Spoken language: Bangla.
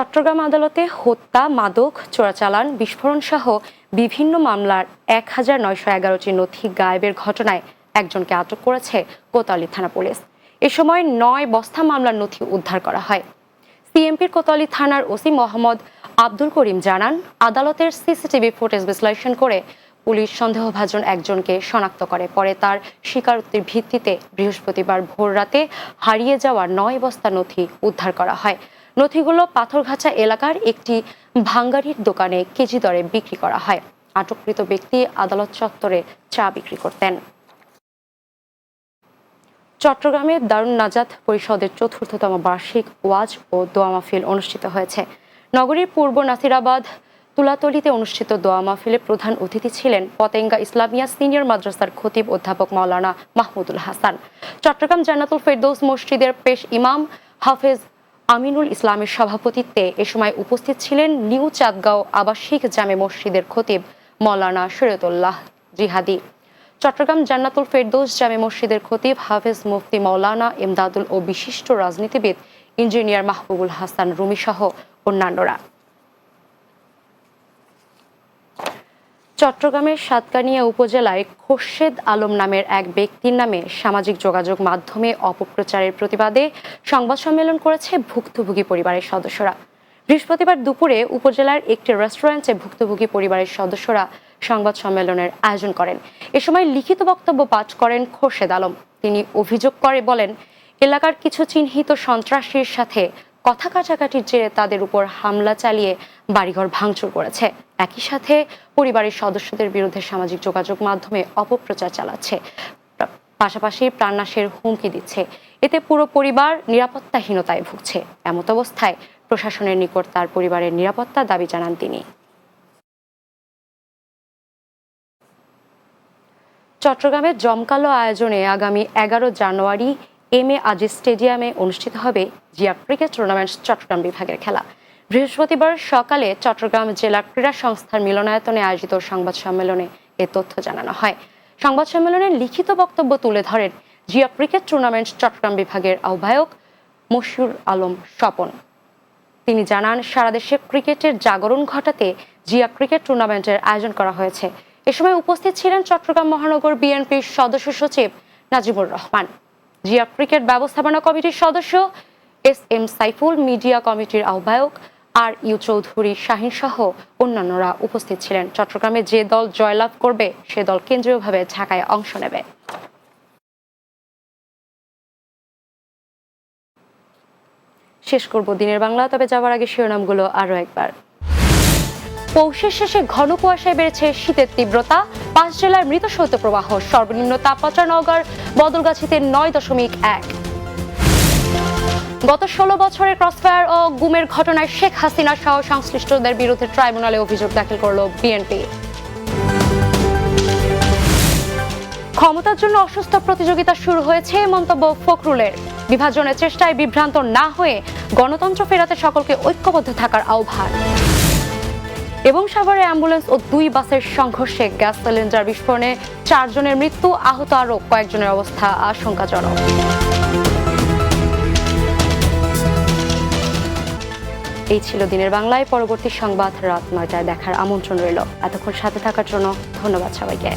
চট্টগ্রাম আদালতে হত্যা, মাদক, চোরাচালান, বিস্ফোরণ সহ বিভিন্ন মামলার ১,৯১১টি নথি গায়েবের ঘটনায় একজনকে আটক করেছে কোতোয়ালি থানা পুলিশ। এ সময় ৯ বস্তা মামলার নথি উদ্ধার করা হয়। সিএমপির কোতোয়ালি থানার ওসি মোহাম্মদ আব্দুল করিম জানান, আদালতের সিসিটিভি ফুটেজ বিশ্লেষণ করে পুলিশ সন্দেহভাজন একজনকে শনাক্ত করে। পরে তার স্বীকারোক্তির ভিত্তিতে বৃহস্পতিবার ভোররাতে হারিয়ে যাওয়া ৯ বস্তা নথি উদ্ধার করা হয়। নথিগুলো পাথরঘাটা এলাকার একটি ভাঙ্গারির দোকানে কেজি দরে বিক্রি করা হয়। আটককৃত ব্যক্তি আদালত চত্বরে চা বিক্রি করতেন। চট্টগ্রামে দারুন নাজাত পরিষদের ৪র্থতম বার্ষিক ওয়াজ ও দোয়া মাহফিল অনুষ্ঠিত হয়েছে। নগরীর পূর্ব নাসিরাবাদ তুলাতলিতে অনুষ্ঠিত দোয়া মাহফিলে প্রধান অতিথি ছিলেন পতেঙ্গা ইসলামিয়া সিনিয়র মাদ্রাসার খতিব অধ্যাপক মাওলানা মাহমুদুল হাসান। চট্টগ্রাম জান্নাতুল ফেরদৌস মসজিদের পেশ ইমাম হাফেজ আমিনুল ইসলামের সভাপতিত্বে এ সময় উপস্থিত ছিলেন নিউ চাঁদগাঁও আবাসিক জামে মসজিদের খতিব মাওলানা শরীয়তুল্লাহ জিহাদি, চট্টগ্রাম জান্নাতুল ফেরদৌস জামে মসজিদের খতিব হাফেজ মুফতি মাওলানা ইমদাদুল ও বিশিষ্ট রাজনীতিবিদ ইঞ্জিনিয়ার মাহবুবুল হাসান রুমি সহ অন্যান্যরা। চট্টগ্রামের সাতকানিয়া উপজেলায় খোরশেদ আলম নামের এক ব্যক্তির নামে সামাজিক যোগাযোগ মাধ্যমে অপপ্রচারের প্রতিবাদে সংবাদ সম্মেলন করেছে ভুক্তভোগী পরিবারের সদস্যরা। বৃহস্পতিবার দুপুরে উপজেলার একটি রেস্টুরেন্টে ভুক্তভোগী পরিবারের সদস্যরা সংবাদ সম্মেলনের আয়োজন করেন। এ সময় লিখিত বক্তব্য পাঠ করেন খোরশেদ আলম। তিনি অভিযোগ করে বলেন, এলাকার কিছু চিহ্নিত সন্ত্রাসীর সাথে কথা কাটাকাটির জেরে তাদের উপর হামলা চালিয়ে বাড়িঘর ভাঙচুর করেছে। একই সাথে পরিবারের সদস্যদের বিরুদ্ধে সামাজিক যোগাযোগ মাধ্যমে অপপ্রচার চালাচ্ছে, পাশাপাশি প্রাণনাশের হুমকি দিচ্ছে। এতে পুরো পরিবার নিরাপত্তাহীনতায় ভুগছে। এমত অবস্থায় প্রশাসনের নিকট তার পরিবারের নিরাপত্তা দাবি জানান তিনি। চট্টগ্রামের জমকালো আয়োজনে আগামী ১১ জানুয়ারি এম এ আজিজ স্টেডিয়ামে অনুষ্ঠিত হবে জিয়া ক্রিকেট টুর্নামেন্ট চট্টগ্রাম বিভাগের খেলা। বৃহস্পতিবার সকালে চট্টগ্রাম জেলা ক্রীড়া সংস্থার মিলনায়তনে আয়োজিত সংবাদ সম্মেলনে এ তথ্য জানানো হয়। সংবাদ সম্মেলনে লিখিত বক্তব্য তুলে ধরেন জিয়া ক্রিকেট টুর্নামেন্ট চট্টগ্রাম বিভাগের আহ্বায়ক মশিউর আলম স্বপন। তিনি জানান, সারা দেশে ক্রিকেটের জাগরণ ঘটাতে জিয়া ক্রিকেট টুর্নামেন্টের আয়োজন করা হয়েছে। এ সময় উপস্থিত ছিলেন চট্টগ্রাম মহানগর বিএনপির সদস্য সচিব নাজিমুর রহমান, জিয়া ক্রিকেট ব্যবস্থাপনা কমিটির সদস্য এস.এম. সাইফুল, মিডিয়া কমিটির আহ্বায়ক আর.ইউ. চৌধুরী শাহিন সহ অন্যান্যরা উপস্থিত ছিলেন। চট্টগ্রামে যে দল জয়লাভ করবে সে দল কেন্দ্রীয়ভাবে ঢাকায় অংশ নেবে। শেষ করব দিনের বাংলা, তবে যাওয়ার আগে শিরোনামগুলো আরো একবার। পৌষের শেষে ঘন কুয়াশায় বেড়েছে শীতের তীব্রতা, ৫ জেলার মৃত শৈত্যপ্রবাহ, সর্বনিম্ন তাপমাত্রা নওগাঁর বদলগাছিতে ৯.১। গত ১৬ বছরের ক্রসফায়ার ও গুমের ঘটনায় শেখ হাসিনা সহ সংশ্লিষ্টদের বিরুদ্ধে ট্রাইব্যুনালে অভিযোগ দাখিল করল বিএনপি। ক্ষমতার জন্য অসুস্থ প্রতিযোগিতা শুরু হয়েছে, মন্তব্য ফখরুলের। বিভাজনের চেষ্টায় বিভ্রান্ত না হয়ে গণতন্ত্র ফেরাতে সকলকে ঐক্যবদ্ধ থাকার আহ্বান। এবং সাভারে অ্যাম্বুলেন্স ও ২ বাসের সংঘর্ষে গ্যাস সিলিন্ডার বিস্ফোরণে ৪ জনের মৃত্যু, আহত আরও কয়েকজনের অবস্থা আশঙ্কাজনক। এই ছিল দিনের বাংলায়। পরবর্তী সংবাদ রাত ৯টায় দেখার আমন্ত্রণ রইল। এতক্ষণ সাথে থাকার জন্য ধন্যবাদ সবাইকে।